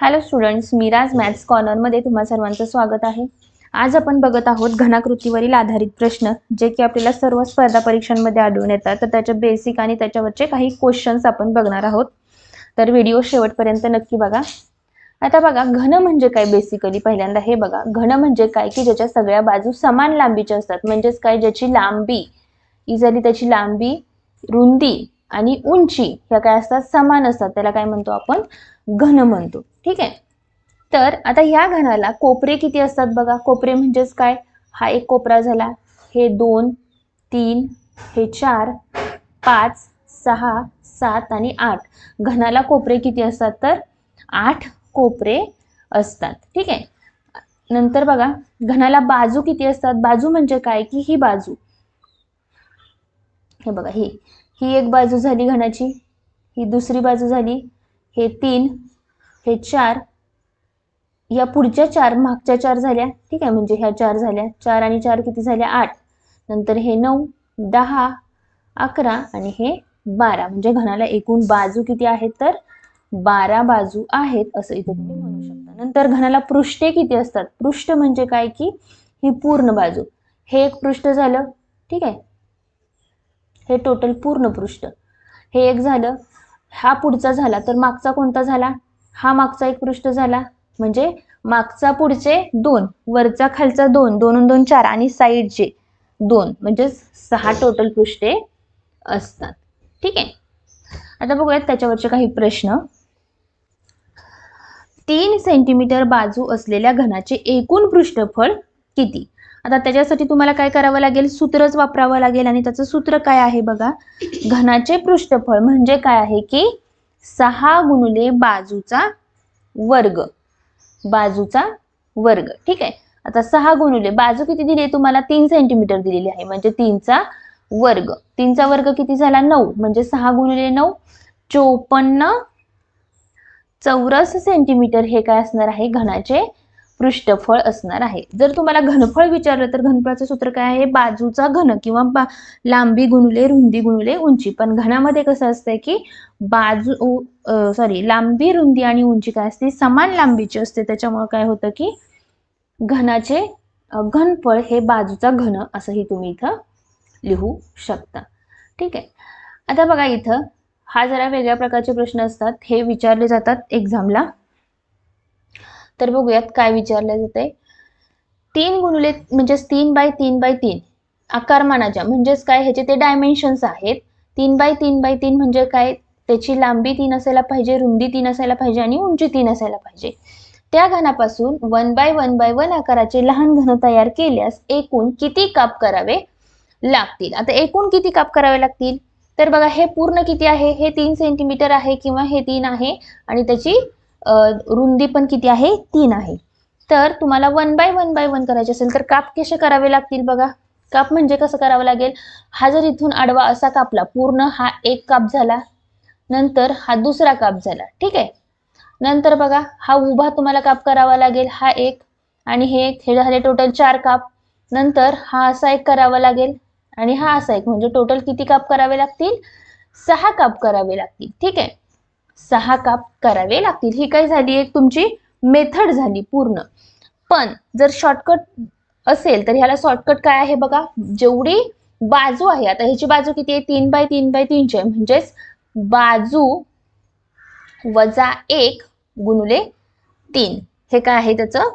Hello students, मीराज maths कॉर्नरमध्ये तुम्हा सर्वांचं स्वागत आहे। आज आपण बघत आहोत घनाकृतीवरील आधारित प्रश्न, जे की आपल्याला सर्व स्पर्धा परीक्षांमध्ये आढळून येतात। तर त्याचे बेसिक आणि त्याच्यावरचे काही क्वेश्चन्स आपण बघणार आहोत, तर व्हिडिओ शेवटपर्यंत नक्की बघा। आता बघा, घन म्हणजे काय बेसिकली पहिल्यांदा हे बघा। घन म्हणजे काय की ज्याच्या सगळ्या बाजू समान लांबीच्या असतात, म्हणजेच काय ज्याची लांबी इझिली त्याची लांबी, रुंदी आणि उंची ह्या काय असतात समान असतात, त्याला काय म्हणतो आपण घन म्हणतो। ठीक आहे, तर आता ह्या घनाला कोपरे किती असतात बघा। कोपरे म्हणजेच काय, हा एक कोपरा झाला, हे 2 3 हे 4 5 6 7 आणि 8। घनाला कोपरे किती असतात तर 8 कोपरे असतात। ठीक आहे, नंतर बघा घनाला बाजू किती असतात। बाजू म्हणजे काय की ही बाजू, हे बघा ही एक बाजू झाली घनाची, ही दुसरी बाजू झाली, हे 3 हे 4, या पुढच्या 4 मागच्या 4 झाल्या। ठीक आहे, म्हणजे ह्या 4 झाल्या, 4 आणि 4 किती झाल्या 8, नंतर हे 9 10 11 आणि हे 12, म्हणजे घनाला एकूण बाजू किती आहेत तर 12 बाजू आहेत असं इथे तुम्ही म्हणू शकता। नंतर घनाला पृष्ठे किती असतात। पृष्ठ म्हणजे काय की ही पूर्ण बाजू, हे एक पृष्ठ झालं। ठीक आहे, हे टोटल पूर्ण पृष्ठ, हे एक झालं, हा पुढचा झाला तर मागचा कोणता झाला, हा मागचा एक पृष्ठ झाला, म्हणजे मागचा पुढचे 2, वरचा खालचा 2, 2 2 4 आणि साइडचे 2, म्हणजे 6 टोटल पृष्ठे असतात। ठीक आहे, आता बघूयात त्याच्यावरचे काही प्रश्न। 3 सेंटीमीटर बाजू असलेल्या घनाचे एकूण पृष्ठफळ किती। आता त्याच्यासाठी तुम्हाला काय करावं लागेल, सूत्रच वापरावं लागेल, आणि त्याचं सूत्र काय आहे बघा। घनाचे पृष्ठफळ म्हणजे काय आहे की 6 गुणिले बाजूचा वर्ग, बाजूचा वर्ग। ठीक आहे, आता 6 गुणिले बाजू किती दिली आहे तुम्हाला, 3 सेंटीमीटर दिलेली आहे, म्हणजे 3 चा वर्ग, 3 चा वर्ग किती झाला 9, म्हणजे 6 गुणिले 9 54 चौरस सेंटीमीटर हे काय असणार आहे घनाचे पृष्ठफळ असणार आहे। जर तुम्हाला घनफळ विचारलं तर घनफळाचं सूत्र काय आहे, बाजूचा घन किंवा लांबी गुणिले रुंदी गुणिले उंची। पण घनामध्ये कसं असतंय की लांबी, रुंदी आणि उंची काय असते समान लांबीची असते, त्याच्यामुळे काय होतं की घनाचे घनफळ हे बाजूचा घन असंही तुम्ही इथं लिहू शकता। ठीक आहे, आता बघा इथं हा जरा वेगळ्या प्रकारचे प्रश्न असतात, हे विचारले जातात एक्झामला। तर बघूयात काय विचारले जाते। 3 गुणिले म्हणजेच 3 बाय 3 बाय 3 आकारमानाच्या, म्हणजेच काय ह्याचे ते डायमेन्शन्स आहेत। 3 बाय 3 बाय 3 म्हणजे काय, त्याची लांबी 3 असायला पाहिजे, रुंदी 3 असायला पाहिजे आणि उंची 3 असायला पाहिजे। त्या घनापासून 1 बाय 1 बाय 1 आकाराचे लहान घन तयार केल्यास एकूण किती काप करावे लागतील। आता एकूण किती काप करावे लागतील तर बघा, हे पूर्ण किती आहे, हे 3 सेंटीमीटर आहे किंवा हे 3 आहे, आणि त्याची रुंदी पण किती आहे 3 आहे। तर तुम्हाला 1 बाय 1 बाय 1 करायचे असेल तर काप कसे करावे लागतील बघा। काप म्हणजे कसं करावं लागेल, हा जर इथून आडवा असा कापला, पूर्ण हा एक काप झाला, नंतर हा दुसरा काप झाला। ठीक आहे, नंतर बघा हा उभा तुम्हाला काप करावा लागेल, हा एक आणि हे एक, हे झाले टोटल 4 काप। नंतर हा असा एक करावा लागेल आणि हा असा एक, म्हणजे टोटल किती काप करावे लागतील 6 काप करावे लागतील। ठीक आहे, 6 काप करावे लागतील। ही काय झाली एक तुमची मेथड झाली पूर्ण। पण जर शॉर्टकट असेल तर ह्याला शॉर्टकट काय आहे बघा, जेवढी बाजू आहे, आता ह्याची बाजू किती आहे 3 बाय 3 बाय 3 ची, म्हणजेच बाजू वजा 1 गुणिले 3, हे काय आहे त्याचं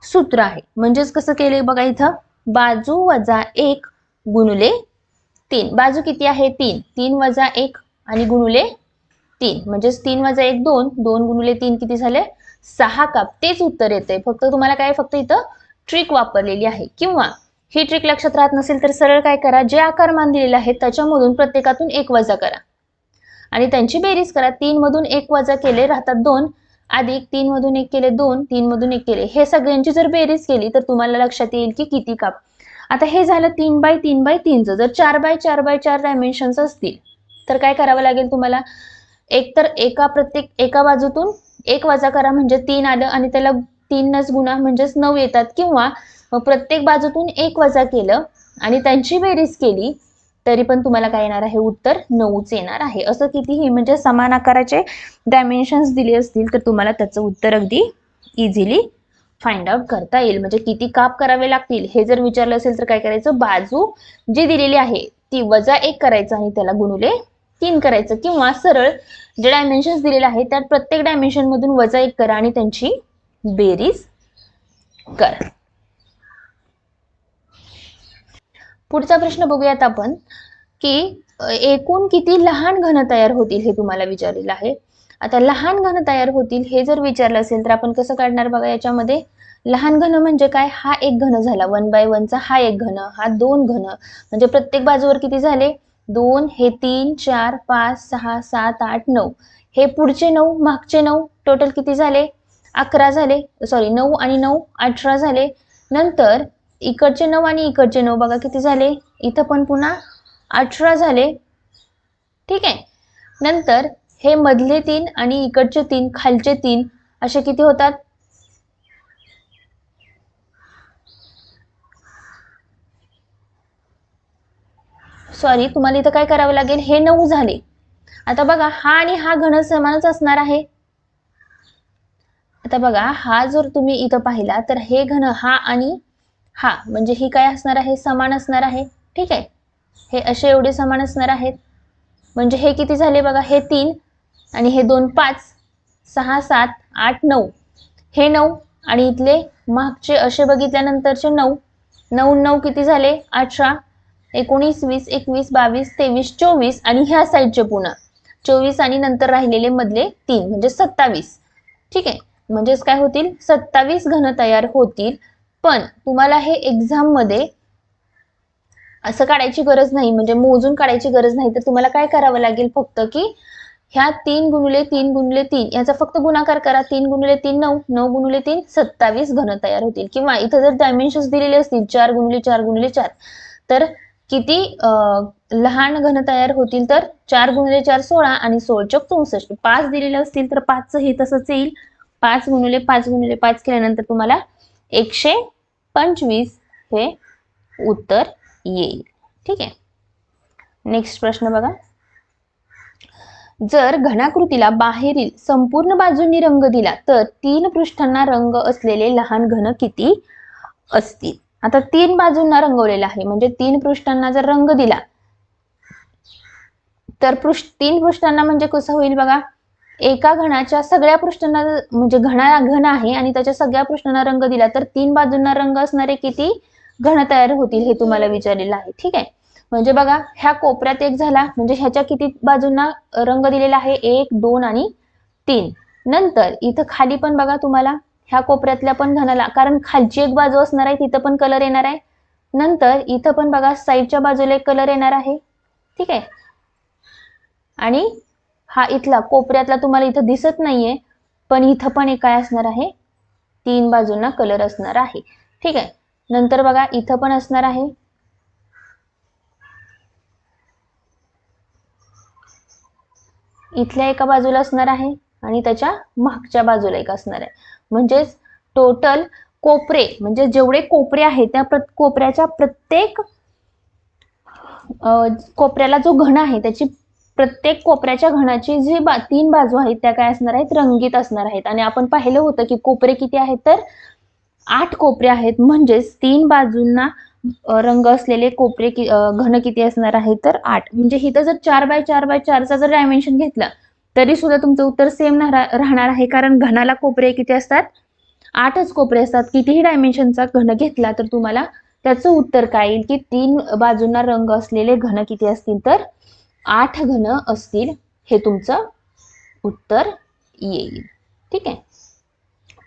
सूत्र आहे। म्हणजेच कसं केलंय बघा, इथं बाजू वजा 1 गुणिले 3, बाजू किती आहे 3, 3 वजा 1 आणि गुणिले 3, म्हणजेच 3 वजा 1 2, 2 गुणिले 3 किती झाले 6 काप। तेच उत्तर येते, फक्त तुम्हाला काय फक्त इथं ट्रिक वापरलेली आहे। किंवा ही ट्रिक लक्षात राहत नसेल तर सरळ काय करा, जे आकारमान दिलेले आहेत त्याच्यामधून प्रत्येकातून 1 वजा करा आणि त्यांची बेरीज करा। 3 मधून 1 वजा केले राहतात 2, अधिक 3 मधून 1 केले 2, 3 मधून 1 केले, हे सगळ्यांची जर बेरीज केली तर तुम्हाला लक्षात येईल की किती काप। आता हे झालं 3 बाय 3 बाय 3 चं। जर 4 बाय 4 बाय 4 डायमेन्शन्स असतील तर काय करावं लागेल तुम्हाला, एक तर एका बाजूतून 1 वजा करा म्हणजे 3 आलं, आणि त्याला 3 नच गुणा म्हणजेच 9 येतात। किंवा प्रत्येक बाजूतून 1 वजा केलं आणि त्यांची बेरीज केली तरी पण तुम्हाला काय येणार आहे, उत्तर 9च येणार आहे. असं कितीही म्हणजे समान आकाराचे डायमेन्शन्स दिले असतील तर तुम्हाला त्याचं उत्तर अगदी इझिली फाइंड आउट करता येईल. म्हणजे किती काप करावे लागतील हे जर विचारलं असेल तर काय करायचं, बाजू जी दिलेली आहे ती -1 करायचं आणि त्याला गुणुले 3 करायचं, किंवा सरळ जे डायमेन्शन्स दिलेले आहेत त्यात प्रत्येक डायमेन्शन मधून -1 करा आणि त्यांची बेरीज करा. पुढचा प्रश्न बघूयात आपण की एकूण किती लहान घन तयार होतील हे तुम्हाला विचारलेलं आहे. आता लहान घन तयार होतील हे जर विचारलं असेल तर आपण कसं काढणार बघा. याच्यामध्ये लहान घन म्हणजे काय, हा एक घन झाला 1/1 चा, हा एक घन, हा 2 घन, म्हणजे प्रत्येक बाजूवर किती झाले 2, हे 3 4 5 6 7 8 9, हे पुढचे 9 मागचे 9, टोटल किती झाले 11 झाले, सॉरी 9 आणि 9 18 झाले. नंतर इकडचे 9 आणि इकडचे 9 बघा किती झाले, इथं पण पुन्हा 18 झाले. ठीक आहे. नंतर हे मधले 3 आणि इकडचे 3 खालचे 3 असे किती होतात, सॉरी तुम्हाला इथं काय करावं लागेल, हे 9 झाले. आता बघा हा आणि हा घन समानच असणार आहे. आता बघा हा जर तुम्ही इथं पाहिला तर हे घन हा आणि हा म्हणजे ही काय असणार आहे, समान असणार आहे. ठीक आहे, हे असे एवढे समान असणार आहेत. म्हणजे हे किती झाले बघा, हे 3 आणि हे 2 5 6 7 8 9, हे 9 आणि इथले मागचे असे बघितल्यानंतरचे 9 9 9 किती झाले 18, 19 20 21 22 23 24 आणि ह्या साईडचे पुन्हा 24 आणि नंतर राहिलेले मधले 3 म्हणजे 27. ठीक आहे, म्हणजेच काय होतील 27 घन तयार होतील. पण तुम्हाला हे एक्झाम मध्ये असं काढायची गरज नाही, म्हणजे मोजून काढायची गरज नाही. तर तुम्हाला काय करावं लागेल फक्त की ह्या 3 गुणिले 3 गुणिले 3 याचा फक्त गुणाकार करा. 3 गुणिले 3 9, 9 गुणिले 3 27 घन तयार होतील. किंवा इथं जर डायमेन्शन्स दिलेले असतील 4 गुणिले 4 गुणिले 4 तर किती लहान घन तयार होतील, तर 4 गुणिले 4 16 आणि 16 चौक 64. 5 दिलेले असतील तर 5चं हे तसंच येईल. 5 गुणिले 5 गुणिले 5 केल्यानंतर तुम्हाला 125 हे उत्तर येईल. ठीक आहे. नेक्स्ट प्रश्न बघा. जर घनाकृतीला बाहेरील संपूर्ण बाजूंनी रंग दिला तर 3 पृष्ठांना रंग असलेले लहान घन किती असतील. आता 3 बाजूंना रंगवलेला आहे म्हणजे 3 पृष्ठांना जर रंग दिला तर 3 पृष्ठांना म्हणजे कसं होईल बघा, एका घनाच्या सगळ्या पृष्ठांना म्हणजे घन आहे आणि त्याच्या सगळ्या पृष्ठांना रंग दिला तर 3 बाजूंना रंग असणारे किती घन तयार होतील हे तुम्हाला विचारलेलं आहे. ठीक आहे, म्हणजे बघा ह्या कोपऱ्यात एक झाला म्हणजे ह्याच्या किती बाजूंना रंग दिलेला आहे 1 2 आणि 3. नंतर इथं खाली पण बघा तुम्हाला ह्या कोपऱ्यातल्या पण घनाला, कारण खालची एक बाजू असणार आहे तिथं पण कलर येणार आहे. नंतर इथं पण बघा साईडच्या बाजूला एक कलर येणार आहे. ठीक आहे, आणि हा इथला कोपऱ्यातला तुम्हाला इथं दिसत नाहीये पण इथं पण एक काय असणार आहे, 3 बाजूंना कलर असणार आहे. ठीक आहे, नंतर बघा इथं पण असणार आहे. इथल्या एका बाजूला असणार आहे आणि त्याच्या मागच्या बाजूला एक असणार आहे. म्हणजेच टोटल कोपरे म्हणजे जेवढे कोपरे आहेत त्या कोपऱ्याच्या प्रत्येक कोपऱ्याला जो घन आहे त्याची प्रत्येक कोपऱ्याच्या घनाची जी 3 बाजू आहेत त्या काय असणार आहेत, रंगीत असणार आहेत. आणि आपण पाहिलं होतं की कोपरे किती आहेत, तर 8 कोपरे आहेत. म्हणजेच 3 बाजूंना रंग असलेले कोपरे घन किती असणार आहे, तर 8. म्हणजे इथं जर 4x4x4 चा जर डायमेन्शन घेतला तरी सुद्धा तुमचं उत्तर सेम राहणार आहे, कारण घनाला कोपरे किती असतात, 8च कोपरे असतात. कितीही डायमेन्शनचा घन घेतला तर तुम्हाला त्याचं उत्तर काय येईल की 3 बाजूंना रंग असलेले घन किती असतील, तर 8 घन असतील. हे तुमचं उत्तर येईल. ठीक आहे,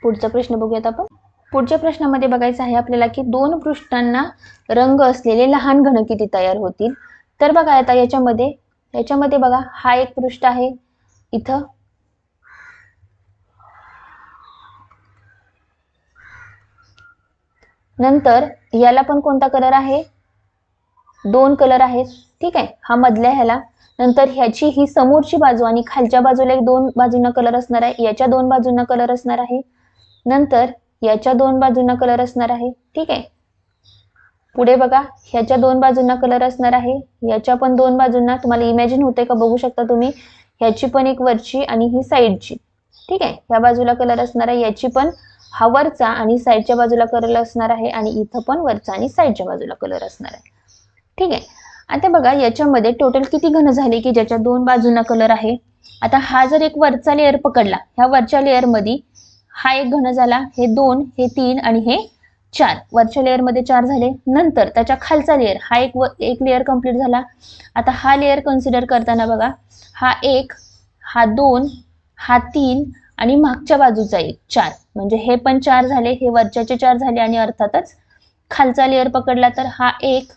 पुढचा प्रश्न बघूयात आपण. पुढच्या प्रश्नामध्ये बघायचं आहे आपल्याला की 2 पृष्ठांना रंग असलेले लहान घन किती तयार होतील. तर बघा आता याच्यामध्ये बघा हा एक पृष्ठ आहे इथं, नंतर याला पण कोणता कलर आहे, 2 कलर आहेत. ठीक आहे, हा मधल्या ह्याला, नंतर ह्याची ही समोरची बाजू आणि खालच्या बाजूला एक 2 बाजूंना कलर असणार आहे. याच्या 2 बाजूंना कलर असणार आहे. नंतर याच्या 2 बाजूंना कलर असणार आहे. ठीक आहे, पुढे बघा, ह्याच्या दोन बाजूंना कलर असणार आहे, याच्या पण दोन बाजूंना, तुम्हाला इमॅजिन होते का बघू शकता तुम्ही, ह्याची पण एक वरची आणि ही साईडची, ठीक आहे, ह्या बाजूला कलर असणार आहे, याची पण हा वरचा आणि साईडच्या बाजूला कलर असणार आहे आणि इथं पण वरचा आणि साईडच्या बाजूला कलर असणार आहे, ठीक आहे. आता बघा याच्यामध्ये टोटल किती घन झाले की ज्याच्या दोन बाजूंना कलर आहे. आता हा जर एक वरचा लेअर पकडला, ह्या वरच्या लेअर मध्ये हा एक घन झाला, हे 2, हे 3 आणि हे 4, वरच्या लेअर मध्ये 4 झाले. नंतर त्याच्या खालचा लेअर हा एक लेअर कंप्लीट झाला. आता हा लेअर कन्सिडर करताना बघा, हा 1, हा 2, हा 3 आणि मागच्या बाजूचा एक 4, म्हणजे हे पण 4 झाले, हे वरच्याचे 4 झाले आणि अर्थातच खालचा लेअर पकडला तर हा 1,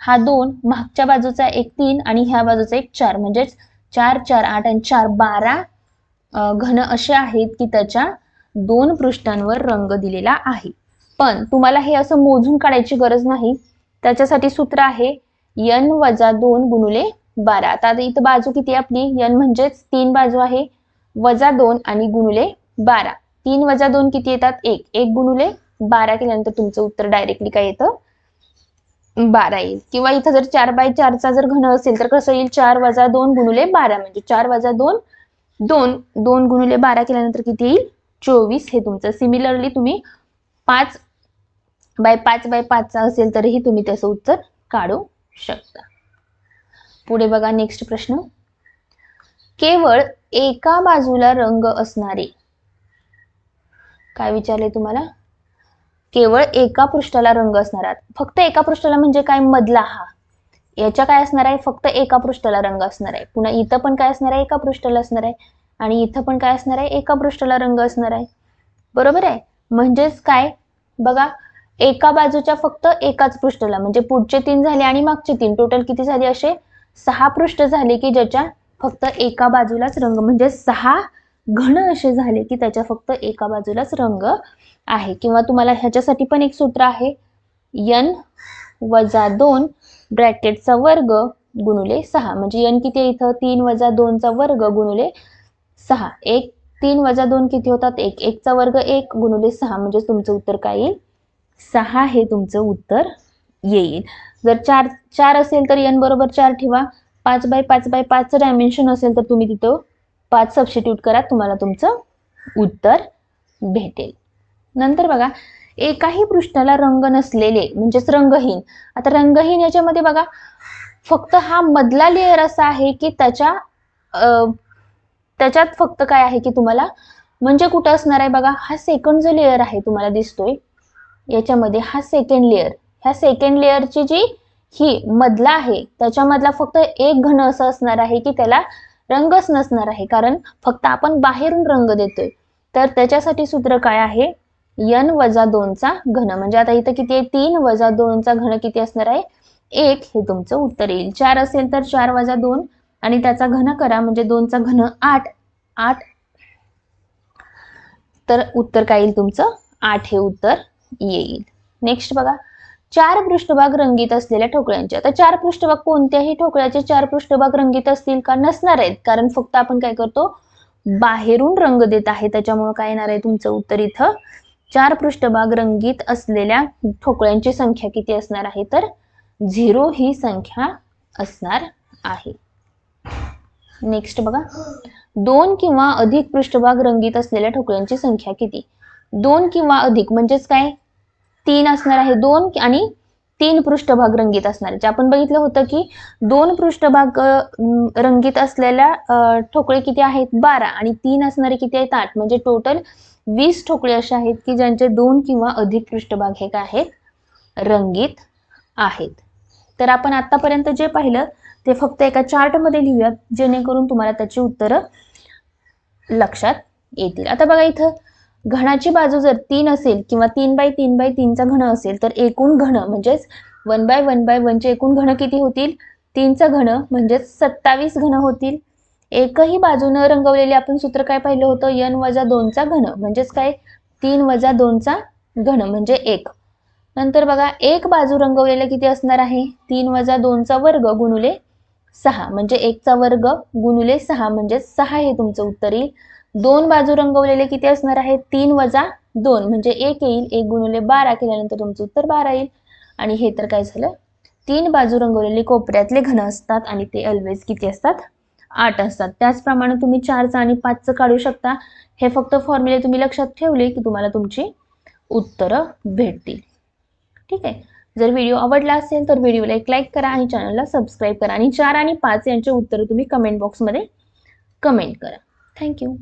हा 2, मागच्या बाजूचा एक 3 आणि ह्या बाजूचा एक 4, म्हणजे 4 4 8 आणि 4 12 घन असे आहेत की त्याच्या दोन पृष्ठांवर रंग दिलेला आहे. पण तुम्हाला हे असं मोजून काढायची गरज नाही, त्याच्यासाठी सूत्र आहे n - 2 गुणिले 12. आता इथं बाजू किती आहे आपली, n म्हणजेच 3 बाजू आहे, -2 आणि गुणिले 12. 3 - 2 किती येतात, 1. 1 गुणिले 12 केल्यानंतर तुमचं उत्तर डायरेक्टली काय येतं, 12 येईल. किंवा इथं जर 4/4 चा जर घन असेल तर कसं येईल, 4 - 2 गुणिले 12, म्हणजे 4 - 2 2, 2 गुणिले 12 केल्यानंतर किती येईल, 24. हे तुमचं सिमिलरली तुम्ही 5/5/5 चा असेल तरीही तुम्ही त्याचं उत्तर काढू शकता. पुढे बघा नेक्स्ट प्रश्न, केवळ एका बाजूला रंग असणारे, काय विचारले तुम्हाला, केवळ एका पृष्ठाला रंग असणारा, फक्त एका पृष्ठाला म्हणजे काय, मधला हा, याच्या काय असणार आहे, फक्त एका पृष्ठाला रंग असणार आहे. पुन्हा इथं पण काय असणार आहे, एका पृष्ठाला असणार आहे आणि इथं पण काय असणार आहे, एका पृष्ठाला रंग असणार आहे, बरोबर आहे. म्हणजेच काय बघा, एका बाजूच्या फक्त एकाच पृष्ठाला, म्हणजे पुढचे 3 झाले आणि मागचे 3, टोटल किती झाले, असे 6 पृष्ठ झाले की ज्याच्या फक्त एका बाजूलाच रंग, म्हणजे 6 घन असे झाले की त्याच्या फक्त एका बाजूलाच रंग आहे. किंवा तुम्हाला ह्याच्यासाठी पण एक सूत्र आहे, n - 2 ब्रॅकेटचा वर्ग गुणिले 6, म्हणजे n किती आहे इथं, 3 - 2 चा वर्ग गुणिले 6. 1 3 - 2 किती होतात, 1. 1 चा वर्ग 1 गुणिले 6, म्हणजे तुमचं उत्तर काय येईल, 6 हे तुमचं उत्तर येईल. जर 4 असेल तर n बरोबर 4 ठेवा. 5/5/5 चं डायमेन्शन असेल तर तुम्ही तिथं 5 सबस्टिट्यूट करा, तुम्हाला तुमचं उत्तर भेटेल. नंतर बघा, एकाही पृष्ठाला रंग नसलेले म्हणजेच रंगहीन. आता रंगहीन याच्यामध्ये बघा, फक्त हा मधला लेअर असा आहे की त्याच्यात फक्त काय आहे की तुम्हाला, म्हणजे कुठं असणार आहे बघा, हा सेकंड जो लेअर आहे तुम्हाला दिसतोय याच्यामध्ये, हा सेकंड लेअर, ह्या सेकंड लेअरची जी ही मधला आहे त्याच्यामधला फक्त एक घन असं असणार आहे की त्याला रंगच नसणार आहे, कारण फक्त आपण बाहेरून रंग देतोय. तर त्याच्यासाठी सूत्र काय आहे, n - 2 चा घन, म्हणजे आता इथं किती आहे, 3 - 2 चा घन किती असणार आहे, 1. हे तुमचं उत्तर येईल. 4 असेल तर 4 - 2 आणि त्याचा घन करा, म्हणजे 2 चा घन 8, 8, तर उत्तर काय येईल तुमचं, 8 हे उत्तर येईल. नेक्स्ट बघा, 4 पृष्ठभाग रंगीत असलेल्या ठोकळ्यांचे. आता 4 पृष्ठभाग, कोणत्याही ठोकळ्याचे 4 पृष्ठभाग रंगीत असतील का, नसणार आहेत, कारण फक्त आपण काय करतो, बाहेरून रंग देत आहे, त्याच्यामुळे काय येणार आहे तुमचं उत्तर इथं, 4 पृष्ठभाग रंगीत असलेल्या ठोकळ्यांची संख्या किती असणार आहे, तर 0 ही संख्या असणार आहे. नेक्स्ट बघा, 2 किंवा अधिक पृष्ठभाग रंगीत असलेल्या ठोकळ्यांची संख्या किती. 2 किंवा अधिक म्हणजेच काय, 3 असणार आहे, 2 आणि 3 पृष्ठभाग रंगीत असणार आहे. आपण बघितलं होतं की 2 पृष्ठभाग रंगीत असलेल्या ठोकळे किती आहेत, 12 आणि 3 असणारे किती आहेत, 8, म्हणजे टोटल 20 ठोकळे असे आहेत की ज्यांचे 2 किंवा अधिक पृष्ठभाग हे काय आहेत, रंगीत आहेत. तर आपण आतापर्यंत जे पाहिलं ते फक्त एका चार्ट मध्ये लिहूयात, जेणेकरून तुम्हाला त्याची उत्तरं लक्षात येतील. आता बघा, इथं घनाची बाजू जर 3 असेल किंवा 3/3/3 चा घन असेल तर एकूण घन म्हणजेच 1/1/1 चे एकूण घन किती होतील, 3 चा घन म्हणजेच 27 घन होतील. एकही बाजू न रंगवलेले आपण सूत्र काय पाहिलं होतं, n - 2 चा घन, म्हणजेच काय, 3 - 2 चा घन म्हणजे 1. नंतर बघा, एक बाजू रंगवलेला किती असणार आहे, 3 - 2 चा वर्ग गुणिले 6, म्हणजे 1 चा वर्ग गुणिले 6, म्हणजे 6 हे तुमचं उत्तर येईल. 2 बाजू रंगवलेले किती असणार आहे, 3 - 2 म्हणजे 1 येईल, 1 गुणिले 12 केल्यानंतर तुमचं उत्तर 12 येईल. आणि हे तर काय झालं, 3 बाजू रंगवलेले कोपऱ्यातले घन असतात आणि ते ऑलवेज किती असतात, 8 असतात. त्याचप्रमाणे तुम्ही 4चं आणि 5चं काढू शकता. हे फक्त फॉर्म्युले तुम्ही लक्षात ठेवले की तुम्हाला तुमची उत्तरं भेटतील. ठीक आहे. जर व्हिडिओ आवडला असेल तर व्हिडिओला एक लाईक करा आणि चॅनलला सबस्क्राईब करा आणि 4 आणि 5 यांचे उत्तर तुम्ही कमेंट बॉक्समध्ये कमेंट करा. थँक्यू.